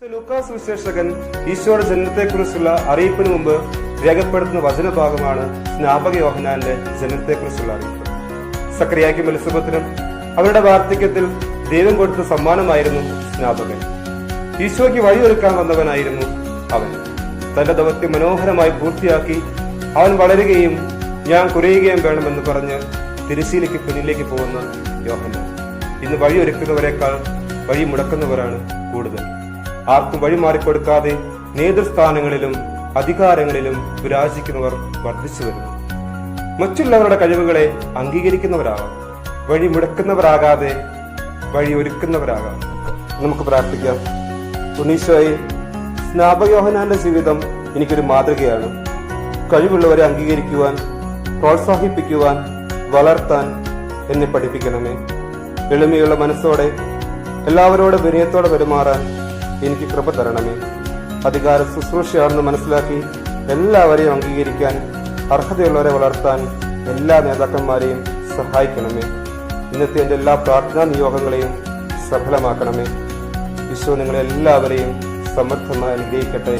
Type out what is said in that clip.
Lucas Suviseshakan ഈശോയുടെ ജനനത്തെക്കുറിച്ചുള്ള അറിയിപ്പിന് മുമ്പ് രേഖപ്പെടുത്തുന്ന വചനഭാഗമാണ് സ്നാപക യോഹന്നാന്റെ ജനനത്തെക്കുറിച്ചുള്ള അറിയിപ്പ്. സക്കറിയായ്ക്കും എലിസബത്തിനും അവരുടെ വാർദ്ധക്യത്തിൽ ദൈവം കൊടുത്ത സമ്മാനമായിരുന്നു സ്നാപകൻ. ഈശോയ്ക്ക് വഴിയൊരുക്കാൻ വന്നവനായിരുന്നു അവൻ. തന്റെ ദൗത്യം മനോഹരമായി പൂർത്തിയാക്കി അവൻ വളരുകയും ഞാൻ കുറയുകയും വേണമെന്ന് പറഞ്ഞ് തിരശ്ശീലയ്ക്ക് പിന്നിലേക്ക് പോകുന്ന യോഹന്നാൻ. ഇന്ന് വഴിയൊരുക്കുന്നവരെക്കാൾ വഴി മുടക്കുന്നവരാണ് കൂടുതൽ. ആർക്കും വഴി മാറിക്കൊടുക്കാതെ നേതൃസ്ഥാനങ്ങളിലും അധികാരങ്ങളിലും വിരാജിക്കുന്നവർ വർദ്ധിച്ചു വരുന്നു. മറ്റുള്ളവരുടെ കഴിവുകളെ അംഗീകരിക്കുന്നവരാകാം, വഴി മുടക്കുന്നവരാകാതെ വഴി ഒരുക്കുന്നവരാകാം. നമുക്ക് പ്രാർത്ഥിക്കാം. ഉണ്ണീശോയെ, സ്നാപക യോഹന്നാന്റെ ജീവിതം എനിക്കൊരു മാതൃകയാണ്. കഴിവുള്ളവരെ അംഗീകരിക്കുവാൻ, പ്രോത്സാഹിപ്പിക്കുവാൻ, വളർത്താൻ എന്നെ പഠിപ്പിക്കണമേ. എളിമയുള്ള മനസ്സോടെ എല്ലാവരോടും വിനയത്തോടെ പെരുമാറാൻ എനിക്ക് കൃപ തരണമേ. അധികാര ശുശ്രൂഷയാണെന്ന് മനസ്സിലാക്കി എല്ലാവരെയും അംഗീകരിക്കാൻ, അർഹതയുള്ളവരെ വളർത്താൻ എല്ലാ നേതാക്കന്മാരെയും സഹായിക്കണമേ. ഇന്നത്തെ എൻ്റെ എല്ലാ പ്രാർത്ഥനാ നിയോഗങ്ങളെയും സഫലമാക്കണമേ. ഈശോ നിങ്ങളെല്ലാവരെയും സമർത്ഥമായി അനുഗ്രഹിക്കട്ടെ.